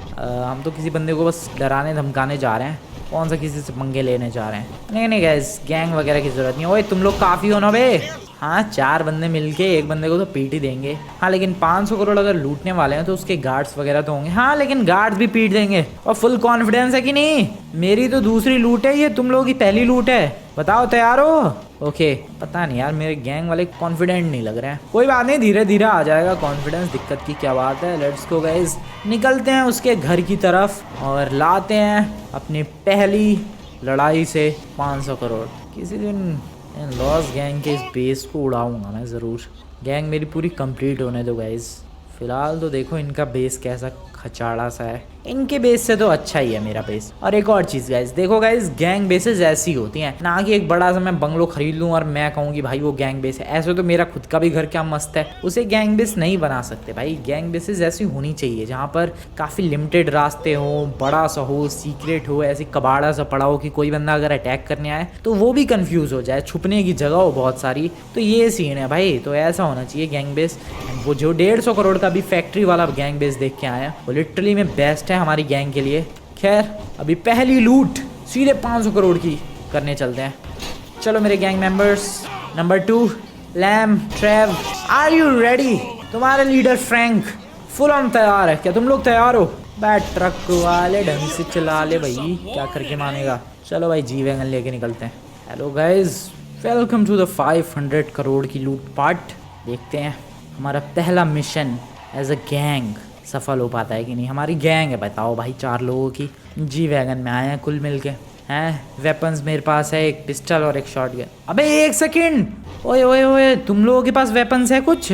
हम तो किसी बंदे को बस डराने धमकाने जा रहे हैं, कौन सा किसी से पंगे लेने जा रहे हैं। नहीं नहीं गैस, गैंग वगैरह की जरूरत नहीं। ओए तुम लोग काफ़ी हो ना बे। हाँ, 4 बंदे मिलके एक बंदे को तो पीट ही देंगे। हाँ, लेकिन 500 करोड़ अगर लूटने वाले हैं तो उसके गार्ड्स वगैरह तो होंगे। हाँ, लेकिन गार्ड्स भी पीट देंगे। और फुल कॉन्फिडेंस है कि नहीं? मेरी तो दूसरी लूट है, ये तुम लोगों की पहली लूट है। बताओ, तैयार हो? ओके, पता नहीं यार, मेरे गैंग वाले कॉन्फिडेंट नहीं लग रहे हैं। कोई बात नहीं, धीरे धीरे आ जाएगा कॉन्फिडेंस, दिक्कत की क्या बात है। लेट्स गो गाइस, निकलते हैं उसके घर की तरफ और लाते हैं अपनी पहली लड़ाई से 500 करोड़। किसी दिन लॉस गैंग के इस बेस को उड़ाऊंगा मैं ज़रूर। गैंग मेरी पूरी कंप्लीट होने दो गाइस, फिलहाल तो देखो इनका बेस कैसा खचाड़ा सा है, इनके बेस से तो अच्छा ही है मेरा बेस। और एक और चीज़ गाइस, देखो गाइस गैंग बेसेस ऐसी होती हैं ना कि एक बड़ा सा मैं बंगलो खरीद लूँ और मैं कहूँ कि भाई वो गैंग बेस है। ऐसे तो मेरा खुद का भी घर क्या मस्त है, उसे गैंग बेस नहीं बना सकते भाई। गैंग बेसेस ऐसी होनी चाहिए जहाँ पर काफ़ी लिमिटेड रास्ते हों, बड़ा सा हो, सीक्रेट हो, ऐसी कबाड़ा सा पड़ा हो कि कोई बंदा अगर अटैक करने आए तो वो भी कंफ्यूज हो जाए, छुपने की जगह हो बहुत सारी। तो ये सीन है भाई, तो ऐसा होना चाहिए गैंग बेस। वो जो 150 करोड़ का भी फैक्ट्री वाला गैंग बेस देख के आया वो लिटरली में बेस्ट है हमारी गैंग के लिए। खैर अभी पहली लूट सीधे 500 करोड़ की करने चलते हैं। चलो मेरे gang members, number 2 Lam, Trev, are you ready? तुम्हारे लीडर फ्रैंक फुल ऑन तैयार है क्या? तुम लोग तैयार हो? बैट ट्रक वाले ढंग से चला ले भाई, क्या करके मानेगा। चलो भाई जी वैगन लेके निकलते हैं। Hello guys, welcome to the 500 crore की लूट पार्ट। देखते हैं हमारा पहला मिशन एज अ गैंग सफल हो पाता है कि नहीं। हमारी गैंग है बताओ भाई 4 लोगों की, जी वैगन में आए हैं कुल मिल के हैं। वेपन्स मेरे पास है, एक पिस्टल और एक शॉटगन। अबे एक सेकंड, ओए ओए ओए, तुम लोगों के पास वेपन्स है? कुछ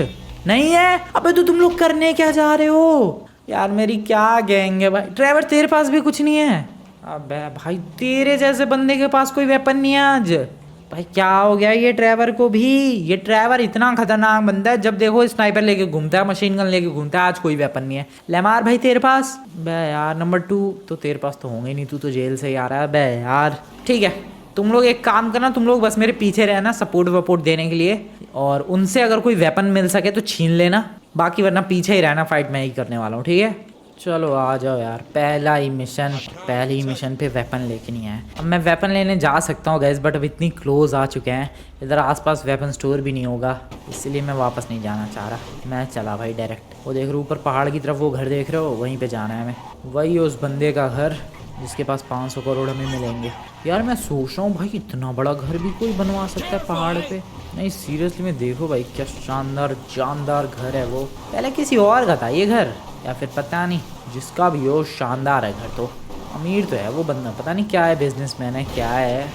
नहीं है? अबे तो तुम लोग करने क्या जा रहे हो यार? मेरी क्या गैंग है भाई। ड्राइवर तेरे पास भी कुछ नहीं है? अबे भाई तेरे जैसे बंदे के पास कोई वेपन नहीं है आज? भाई क्या हो गया ये ड्राइवर को भी? ये ड्राइवर इतना खतरनाक बंदा है, जब देखो स्नाइपर लेके घूमता है, मशीन गन लेके घूमता है। आज कोई वेपन नहीं है। लेमार भाई तेरे पास? बे यार नंबर 2 तो तेरे पास तो होंगे ही नहीं, तू तो जेल से ही आ रहा है। बे यार ठीक है, तुम लोग एक काम करना, तुम लोग बस मेरे पीछे रहना सपोर्ट वपोर्ट देने के लिए, और उनसे अगर कोई वेपन मिल सके तो छीन लेना, बाकी वरना पीछे ही रहना, फाइट मैं ही करने वाला हूँ, ठीक है? चलो आ जाओ यार, पहले ही मिशन पे वेपन लेके नहीं आया। अब मैं वेपन लेने जा सकता हूँ गैस, बट अब इतनी क्लोज आ चुके हैं, इधर आसपास वेपन स्टोर भी नहीं होगा, इसलिए मैं वापस नहीं जाना चाह रहा। मैं चला भाई डायरेक्ट। वो देख रहे हो ऊपर पहाड़ की तरफ वो घर देख रहे हो, वहीं पे जाना है हमें। वही उस बंदे का घर जिसके पास 500 करोड़ हमें मिलेंगे। यार मैं सोच रहा हूँ भाई इतना बड़ा घर भी कोई बनवा सकता है पहाड़ पे? नहीं सीरियसली में देखो भाई क्या शानदार जानदार घर है वो। पहले किसी और का था ये घर, या फिर पता नहीं, जिसका भी हो शानदार है घर। तो अमीर तो है वो बंदा, पता नहीं क्या है, बिजनेसमैन है क्या है,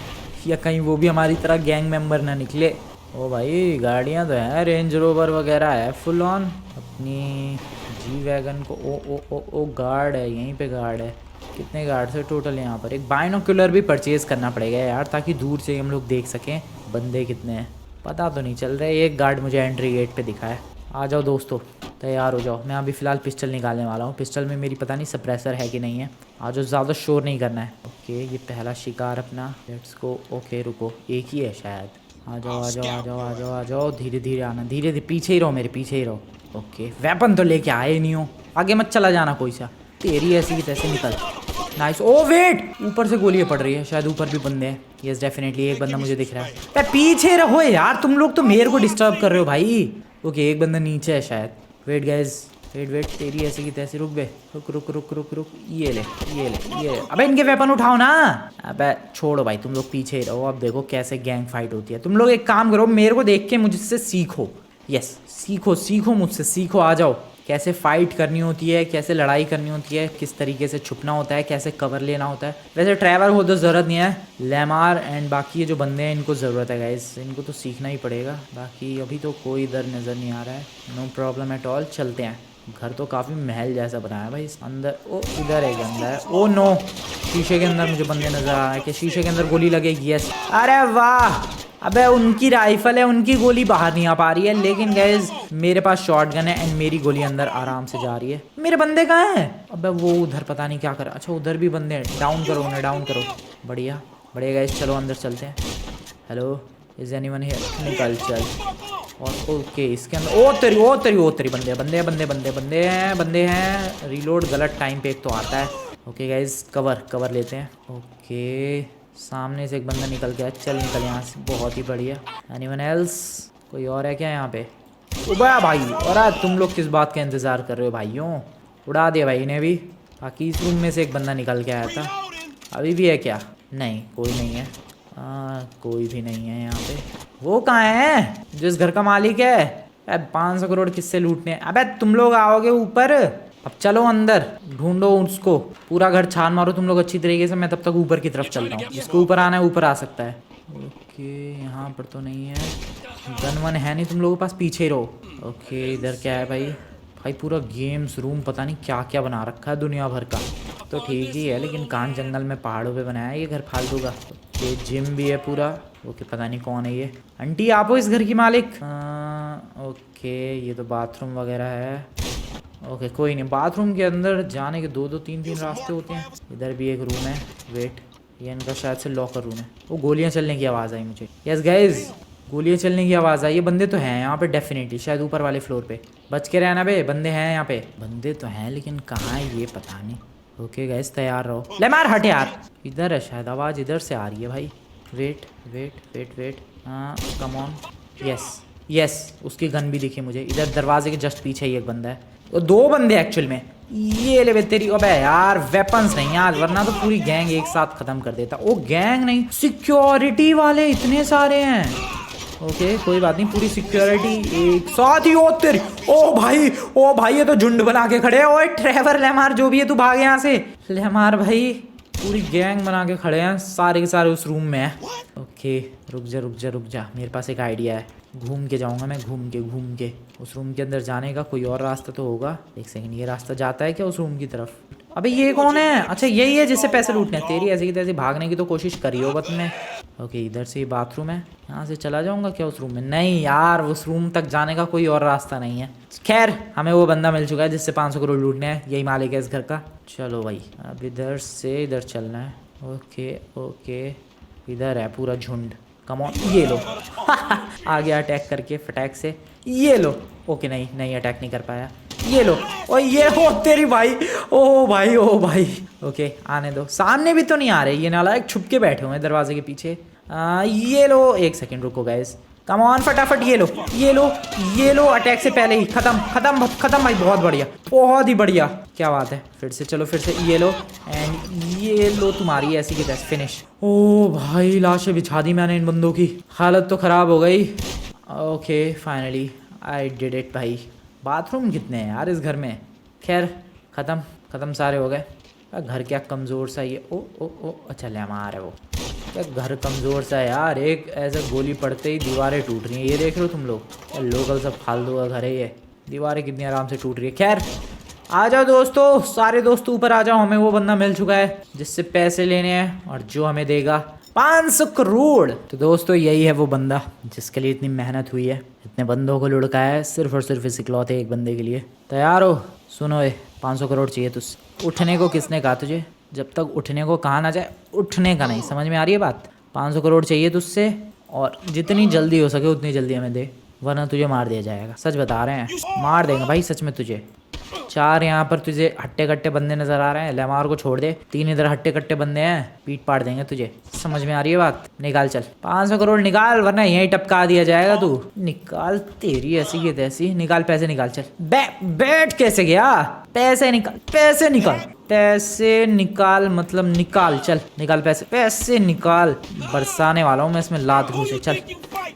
या कहीं वो भी हमारी तरह गैंग मेंबर ना निकले। ओ भाई गाड़ियाँ तो हैं, रेंज रोवर वगैरह है फुल ऑन। अपनी जी वैगन को ओ ओ ओ ओ गार्ड है, यहीं पे गार्ड है। कितने गार्ड्स है टोटल यहाँ पर? एक बाइनोक्यूलर भी परचेज़ करना पड़ेगा यार, ताकि दूर से हम लोग देख सकें बंदे कितने हैं। पता तो नहीं चल रहा है। एक गार्ड मुझे एंट्री गेट पे दिखा है। आ जाओ दोस्तों, तैयार हो जाओ। मैं अभी फ़िलहाल पिस्टल निकालने वाला हूँ। पिस्टल में मेरी पता नहीं सप्रेसर है कि नहीं है। आ जाओ, ज़्यादा शोर नहीं करना है। ओके ये पहला शिकार अपना, लेट्स गो। ओके रुको, एक ही है शायद। आ जाओ आ जाओ आ जाओ आ जाओ आ जाओ, धीरे धीरे आना, धीरे धीरे पीछे ही रहो, मेरे पीछे ही रहो। ओके वेपन तो लेके आए ही नहीं हो, आगे मत चला जाना कोई सा, तेरी ऐसी की तैसे निकल। नाइस। ओ वेट, ऊपर से गोलियां पड़ रही है, शायद ऊपर भी बंदे हैं। यस डेफिनेटली एक बंदा मुझे दिख रहा है। पीछे रहो यार, तुम लोग तो मेरे को डिस्टर्ब कर रहे हो भाई। ओके एक बंदा नीचे है शायद। वेट गाइस, वेट, तेरी ऐसी की तैसी। रुक बे, रुक रुक रुक रुक रुक, ये ले ये ले ये ले। अबे इनके वेपन उठाओ ना। अबे छोड़ो भाई, तुम लोग पीछे ही रहो। अब देखो कैसे गैंग फाइट होती है। तुम लोग एक काम करो, मेरे को देख के मुझसे सीखो। यस सीखो सीखो, मुझसे सीखो। आ जाओ, कैसे फाइट करनी होती है, कैसे लड़ाई करनी होती है, किस तरीके से छुपना होता है, कैसे कवर लेना होता है। वैसे ट्रैवर हो तो ज़रूरत नहीं है, लेमार एंड बाकी ये जो बंदे हैं इनको ज़रूरत है गाइस, इनको तो सीखना ही पड़ेगा। बाकी अभी तो कोई इधर नज़र नहीं आ रहा है। नो प्रॉब्लम एट ऑल, चलते हैं। घर तो काफ़ी महल जैसा बनाया है भाई। अंदर ओ इधर एक बंदा है। ओ नो, शीशे के अंदर मुझे बंदे नज़र आ रहे हैं। कि शीशे के अंदर गोली लगेगी? यस। अरे वाह, अबे उनकी राइफल है, उनकी गोली बाहर नहीं आ पा रही है, लेकिन गाइस मेरे पास शॉटगन है एंड मेरी गोली अंदर आराम से जा रही है। मेरे बंदे कहाँ हैं? अबे वो उधर पता नहीं क्या कर। अच्छा उधर भी बंदे हैं, डाउन करो उन्हें, डाउन करो। बढ़िया बढ़िया गाइस, चलो अंदर चलते हैं। Hello is anyone here? निकल चल। और ओके इसके अंदर ओ तेरी बंदे बंदे बंदे बंदे बंदे हैं, बंदे हैं। रीलोड गलत टाइम पे एक तो आता है। ओके गाइस कवर लेते हैं। ओके सामने से एक बंदा निकल गया, चल निकल यहाँ से। बहुत ही बढ़िया। Anyone else? कोई और है क्या यहाँ पे? उबा भाई, और तुम लोग किस बात का इंतज़ार कर रहे हो भाइयों? उड़ा दिया भाई इन्हें भी। बाकी इस रूम में से एक बंदा निकल के आया था, अभी भी है क्या? नहीं कोई नहीं है। कोई भी नहीं है यहाँ पे। वो कहाँ है जिस घर का मालिक है? 500 करोड़ किससे लूटने? अबे तुम लोग आओगे ऊपर? अब चलो अंदर, ढूंढो उसको, पूरा घर छान मारो तुम लोग अच्छी तरीके से। मैं तब तक ऊपर की तरफ चलता हूँ, जिसको ऊपर आना है ऊपर आ सकता है। ओके यहाँ पर तो नहीं है, गन वन है नहीं तुम लोगों के पास, पीछे ही रहो। ओके इधर क्या है भाई? भाई पूरा गेम्स रूम पता नहीं क्या क्या बना रखा है दुनिया भर का। तो ठीक ही है, लेकिन कान जंगल में पहाड़ों पे बनाया है ये घर फालतू का। ये जिम भी है पूरा। ओके, पता नहीं कौन है ये। आंटी आप हो इस घर की मालिक? ओके, ये तो बाथरूम वगैरह है। ओके कोई नहीं, बाथरूम के अंदर जाने के दो तीन रास्ते होते हैं। इधर भी एक रूम है। वेट, ये इनका शायद से लॉकर रूम है। वो गोलियां चलने की आवाज़ आई मुझे। यस गाइज, गोलियां चलने की आवाज़ आई। ये बंदे तो हैं यहाँ पे डेफिनेटली, शायद ऊपर वाले फ्लोर पे। बच के रहना बे, बंदे हैं यहाँ पे। बंदे तो हैं लेकिन कहाँ है ये पता नहीं। ओके गाइज, तैयार रहो। ले मार, हट यार। इधर है शायद, आवाज़ इधर से आ रही है भाई। वेट वेट वेट वेट, हाँ कम ऑन। यस यस, उसकी गन भी दिखी मुझे। इधर दरवाजे के जस्ट पीछे ही एक बंदा है। और दो बंदे एक्चुअल में। ये ले तेरी, अबे यार वेपन्स नहीं आज, वरना तो पूरी गैंग एक साथ खत्म कर देता। ओ गैंग नहीं, सिक्योरिटी वाले इतने सारे हैं। ओके कोई बात नहीं, पूरी सिक्योरिटी एक साथ ही हो तेरी। ओ भाई ये तो झुंड बना के खड़े हैं। ओए ट्रेवर लेमार जो भी है, तू भाग यहाँ से। लेमार भाई पूरी गैंग बना के खड़े हैं, सारे के सारे उस रूम में है। ओके रुक जा, मेरे पास एक आइडिया है। घूम के जाऊंगा मैं, घूम के उस रूम के अंदर जाने का कोई और रास्ता तो होगा। एक सेकंड, ये रास्ता जाता है क्या उस रूम की तरफ? अबे ये कौन है? अच्छा यही है जिससे पैसे लूटने हैं। तेरी ऐसे की तैसे भागने की तो कोशिश करी होगा तुमने। ओके, इधर से बाथरूम है, यहाँ से चला जाऊंगा क्या उस रूम में? नहीं यार, उस रूम तक जाने का कोई और रास्ता नहीं है। खैर, हमें वो बंदा मिल चुका है जिससे 500 करोड़ लूटने हैं। यही मालिक है इस घर का। चलो भाई, अब इधर से इधर चलना है। ओके, इधर है पूरा झुंड। कम ऑन, ये लो। आ गया अटैक करके फटाक से। ये लो। ओके नहीं अटैक नहीं कर पाया। ये लो। और ये हो तेरी भाई। ओ भाई ओके आने दो। सामने भी तो नहीं आ रहे, ये नालायक छुप के बैठे हुए हैं दरवाजे के पीछे। ये लो, एक सेकंड रुको गाइस। कम ऑन फटाफट, ये लो अटैक से पहले ही खत्म भाई। बहुत ही बढ़िया, क्या बात है। फिर से चलो, फिर से ये लो एंड ये लो, तुम्हारी ऐसी की तैसी फिनिश। ओ भाई लाशें बिछा दी मैंने इन बंदों की, हालत तो ख़राब हो गई। Okay finally I did it भाई। बाथरूम कितने हैं यार इस घर में? खैर ख़त्म सारे हो गए। घर क्या कमज़ोर सा ये। ओ अच्छा लेमार है वो। क्या घर कमज़ोर सा है यार, एक ऐसा गोली पड़ते ही दीवारें टूट रही हैं। ये देख रहे हो तुम लोग, लोकल सब फालतू का घर है ये। दीवारें कितनी आराम से टूट रही है। खैर आ जाओ दोस्तों, सारे दोस्त ऊपर आ जाओ। हमें वो बंदा मिल चुका है जिससे पैसे लेने हैं और जो हमें देगा 500 करोड़। तो दोस्तों यही है वो बंदा जिसके लिए इतनी मेहनत हुई है। इतने बंदों को लुढ़काया है सिर्फ और सिर्फ इस इकलौते एक बंदे के लिए। तैयार हो? सुनो, 500 करोड़ चाहिए तुझसे। उठने को किसने कहा तुझे? जब तक उठने को कहा ना जाए, उठने का नहीं। समझ में आ रही है बात? 500 करोड़ चाहिए तुझसे, और जितनी जल्दी हो सके उतनी जल्दी हमें दे, वरना तुझे मार दिया जाएगा। सच बता रहे हैं, मार देंगे भाई सच में तुझे। 4 यहाँ पर तुझे हट्टे कट्टे बंदे नजर आ रहे हैं, लेमार को छोड़ दे। 3 इधर हट्टे कट्टे बंदे हैं, पीट पाड़ देंगे तुझे। समझ में आ रही है बात? निकाल चल 500 करोड़ निकाल, वरना यहीं टपका दिया जाएगा। तू निकाल, तेरी ऐसी की तैसी। निकाल पैसे, निकाल चल। बैठ कैसे गया? पैसे निकाल मतलब निकाल, चल निकाल पैसे निकाल। बरसाने वाला हूँ मैं इसमें लात घूसे। चल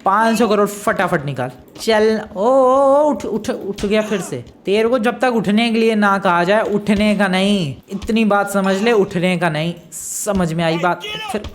500 करोड़ फटाफट निकाल चल। उठ गया फिर से। तेरे को जब तक उठने के लिए ना कहा जाए, उठने का नहीं। इतनी बात समझ ले, उठने का नहीं। समझ में आई बात?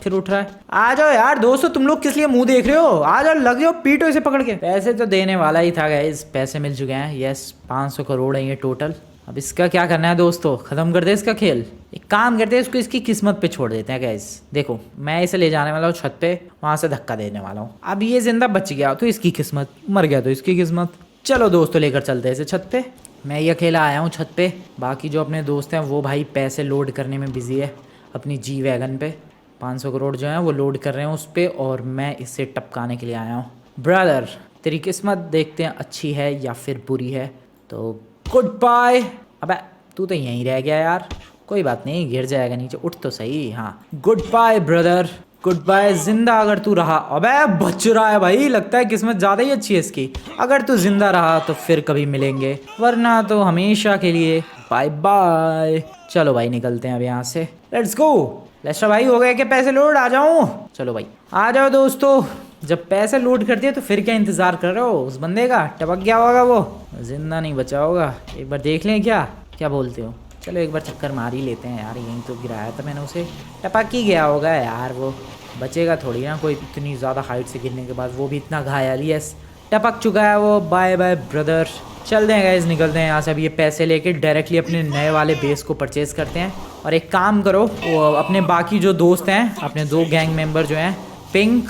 फिर उठ रहा है। आ जाओ यार दोस्तों, तुम लोग किस लिए मुंह देख रहे हो? आ जाओ, लग जाओ, पीटो इसे पकड़ के। पैसे तो देने वाला ही था गाइस, पैसे मिल चुके हैं। यस 500 करोड़ है ये टोटल। अब इसका क्या करना है दोस्तों? खत्म कर दे इसका खेल। एक काम करते हैं, इसको इसकी किस्मत पे छोड़ देते हैं गाइस। देखो मैं इसे ले जाने वाला हूँ छत पे, वहां से धक्का देने वाला हूँ। अब ये जिंदा बच गया तो इसकी किस्मत, मर गया तो इसकी किस्मत। चलो दोस्तों लेकर चलते हैं इसे छत पे। मैं ये अकेला आया हूँ छत पे, बाकी जो अपने दोस्त हैं वो भाई पैसे लोड करने में बिजी है अपनी जी वैगन पे। 500 करोड़ जो है वो लोड कर रहे हैं उस पर, और मैं इसे टपकाने के लिए आया हूँ। ब्रदर तेरी किस्मत देखते हैं अच्छी है या फिर बुरी है। तो गुड बाय। अबे तू तो यहीं रह गया यार, कोई बात नहीं, गिर जाएगा नीचे, उठ तो सही। हाँ goodbye brother, goodbye. जिंदा अगर तू रहा। अबे बच रहा है भाई, लगता है किस्मत ज़्यादा ही अच्छी है इसकी। अगर तू जिंदा रहा तो फिर कभी मिलेंगे, वरना तो हमेशा के लिए बाय बाय। चलो भाई निकलते हैं अब यहाँ से, लेट्स गो। लेस्टर भाई हो गए क्या पैसे लोड? आ जाऊँ? चलो भाई आ जाओ दोस्तों। जब पैसे लोड कर दिए तो फिर क्या इंतजार कर रहे हो? उस बंदे का टपक गया होगा, वो जिंदा नहीं बचा होगा। एक बार देख लें क्या बोलते हो? चलो एक बार चक्कर मार ही लेते हैं यार, यहीं तो गिराया था मैंने उसे, टपक ही गया होगा यार। वो बचेगा थोड़ी ना कोई इतनी ज़्यादा हाइट से गिरने के बाद, वो भी इतना घायल। यस टपक चुका है वो। Bye bye brother. चलते हैं गाइस, निकलते हैं यहाँ से। अब ये पैसे लेके डायरेक्टली अपने नए वाले बेस को परचेज करते हैं। और एक काम करो, वो अपने बाकी जो दोस्त हैं, अपने 2 गैंग मेंबर जो हैं, पिंक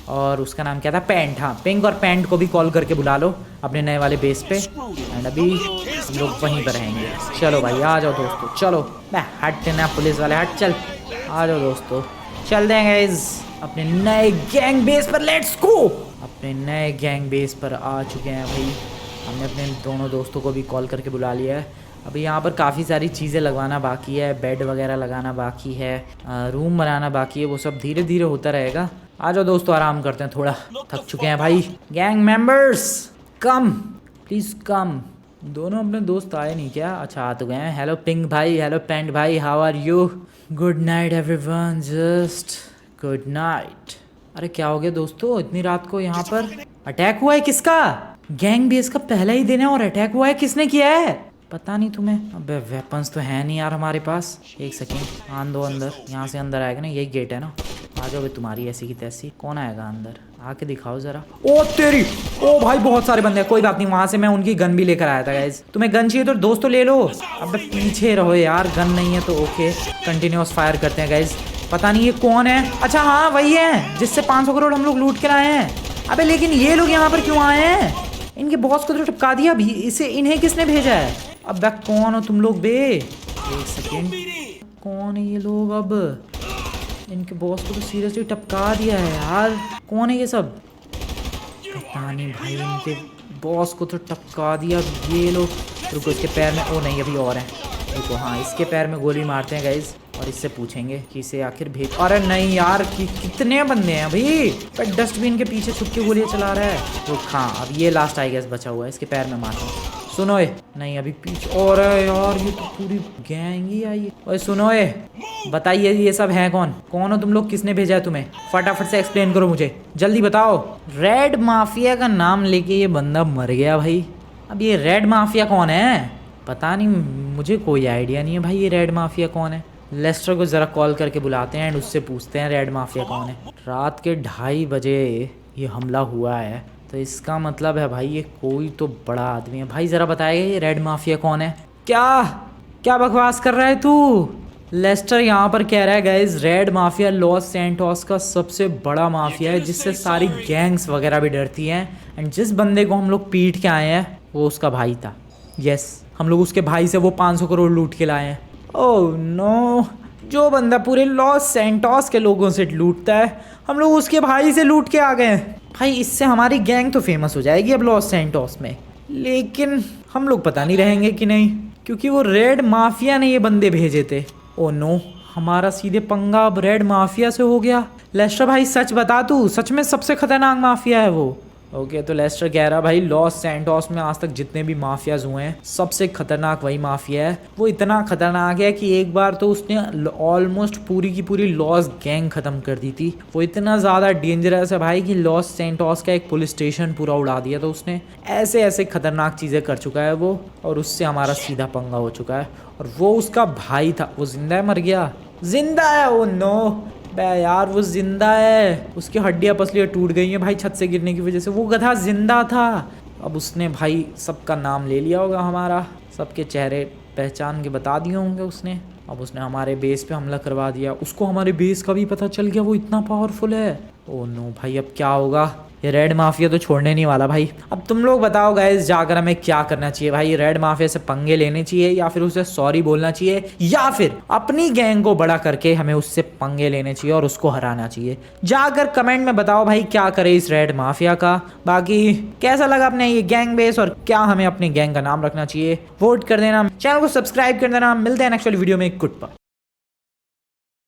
और उसका नाम क्या था, पैंट, हाँ पिंक और पैंट को भी कॉल करके बुला लो अपने नए वाले बेस पे। एंड अभी हम लोग वहीं पर रहेंगे। चलो भाई आ जाओ दोस्तों, चलो मैं हट ना पुलिस वाले, हट चल, आ जाओ दोस्तों, चलते हैं गाइस अपने नए गैंग बेस पर। Let's go. अपने नए गैंग बेस पर आ चुके हैं भाई। हमने अपने दोनों दोस्तों को भी कॉल करके बुला लिया है। अभी यहाँ पर काफ़ी सारी चीज़ें लगवाना बाकी है, बेड वगैरह लगाना बाकी है, रूम बनाना बाकी है, वो सब धीरे धीरे होता रहेगा। आ जाओ दोस्तों, आराम करते हैं, थोड़ा थक चुके हैं भाई। गैंग मेंबर्स कम, प्लीज़ कम। दोनों अपने दोस्त आए नहीं क्या? अच्छा आ तो गए हैं। हेलो पिंक भाई, हेलो पैंट भाई, how are you? Good night everyone, just good night. अरे क्या हो गया दोस्तों, इतनी रात को यहाँ पर अटैक हुआ है? किसका? गैंग बेस का पहला ही दिन है और अटैक हुआ है? किसने किया है? पता नहीं तुम्हें? अबे वेपन्स तो है नहीं यार हमारे पास। एक सेकेंड, आन दो अंदर। यहाँ से अंदर आएगा ना, यही गेट है ना। आ जाओ भाई, तुम्हारी ऐसी की तैसी। कौन आएगा अंदर? आके दिखाओ जरा। ओ तेरी, ओ भाई बहुत सारे बंदे हैं। कोई बात नहीं, वहां से मैं उनकी गन भी लेकर आया था गाइज। तुम्हें गन चाहिए तो दोस्तों ले लो। अब पीछे रहो यार, गन नहीं है तो ओके, कंटिन्यूअस फायर करते हैं गाइज। पता नहीं ये कौन है। अच्छा हाँ वही है जिससे 500 करोड़ हम लोग लूट कर आए हैं। अबे लेकिन ये लोग यहाँ पर क्यों आए हैं? इनके बॉस को तो टपका दिया भी, इसे इन्हें किसने भेजा है? अब कौन हो तुम लोग बे? एक सेकेंड, कौन है ये लोग? अब इनके बॉस को तो सीरियसली टपका दिया है यार। कौन है ये सब? पता नहीं भाई, इनके बॉस को तो टपका दिया ये लोग। रुको, इसके पैर में, ओ नहीं अभी और है। रुको, हाँ इसके पैर में गोली मारते हैं गाइज और इससे पूछेंगे कि इसे आखिर भेज। अरे नहीं यार, कितने बंदे हैं अभी? पर डस्टबिन के पीछे छुप के गोलियां चला रहा है। तो हाँ अब ये लास्ट आई गेस बचा हुआ है, इसके पैर में मारता हूँ। सुनो ए, नहीं अभी पीछे और यार ये तो पूरी गैंग ही आई है। ओए सुनो ए, बताइए ये सब है कौन? कौन हो तुम लोग? किसने भेजा है तुम्हें? फटाफट से एक्सप्लेन करो मुझे, जल्दी बताओ। रेड माफिया का नाम लेके ये बंदा मर गया भाई। अब ये रेड माफिया कौन है? पता नहीं, मुझे कोई आइडिया नहीं है भाई ये रेड माफिया कौन है। लेस्टर को ज़रा कॉल करके बुलाते हैं एंड उससे पूछते हैं रेड माफिया कौन है। रात के 2:30 बजे ये हमला हुआ है, तो इसका मतलब है भाई ये कोई तो बड़ा आदमी है। भाई ज़रा बताइए ये रेड माफिया कौन है? क्या क्या बकवास कर रहा है तू? लेस्टर यहाँ पर कह रहा है guys, red mafia Los Santos का सबसे बड़ा माफिया है जिससे सारी गैंग्स वगैरह भी डरती हैं। एंड जिस बंदे को हम लोग पीट के आए हैं वो उसका भाई था। यस, हम लोग उसके भाई से वो 500 करोड़ लूट के लाए हैं। ओह नो, जो बंदा पूरे लॉस सैंटोस के लोगों से लूटता है हम लोग उसके भाई से लूट के आ गए हैं। भाई इससे हमारी गैंग तो फेमस हो जाएगी अब लॉस सैंटोस में, लेकिन हम लोग पता नहीं रहेंगे कि नहीं, क्योंकि वो रेड माफिया ने ये बंदे भेजे थे। ओह नो, हमारा सीधे पंगा अब रेड माफिया से हो गया। लेस्टर भाई सच बता, तू सच में सबसे खतरनाक माफिया है वो? ओके, तो लेस्टर कह रहा भाई लॉस सैंटोस में आज तक जितने भी माफियाज हुए हैं सबसे खतरनाक वही माफिया है। वो इतना खतरनाक है कि एक बार तो उसने ऑलमोस्ट पूरी की पूरी लॉस गैंग खत्म कर दी थी। वो इतना ज़्यादा डेंजरस है भाई कि लॉस सैंटोस का एक पुलिस स्टेशन पूरा उड़ा दिया था उसने। ऐसे ऐसे खतरनाक चीज़ें कर चुका है वो, और उससे हमारा सीधा पंगा हो चुका है। और वो उसका भाई था, वो जिंदा है मर गया? जिंदा है। ओ नो बे यार, वो जिंदा है, उसकी हड्डियां पसलियाँ टूट गई हैं भाई छत से गिरने की वजह से। वो गधा जिंदा था। अब उसने भाई सबका नाम ले लिया होगा हमारा, सबके चेहरे पहचान के बता दिए होंगे उसने। अब उसने हमारे बेस पे हमला करवा दिया। उसको हमारे बेस का भी पता चल गया, वो इतना पावरफुल है। ओह नो भाई, अब क्या होगा? ये रेड माफिया तो छोड़ने नहीं वाला भाई। अब तुम लोग बताओ गाइस, जाकर हमें क्या करना चाहिए भाई? रेड माफिया से पंगे लेने चाहिए, या फिर उसे सॉरी बोलना चाहिए, या फिर अपनी गैंग को बड़ा करके हमें उससे पंगे लेने चाहिए और उसको हराना चाहिए? जाकर कमेंट में बताओ भाई क्या करे इस रेड माफिया का। बाकी कैसा लगा अपने ये गैंग बेस, और क्या हमें अपनी गैंग का नाम रखना चाहिए? वोट कर देना, चैनल को सब्सक्राइब कर देना। मिलते हैं नेक्स्ट वीडियो में। Good bye.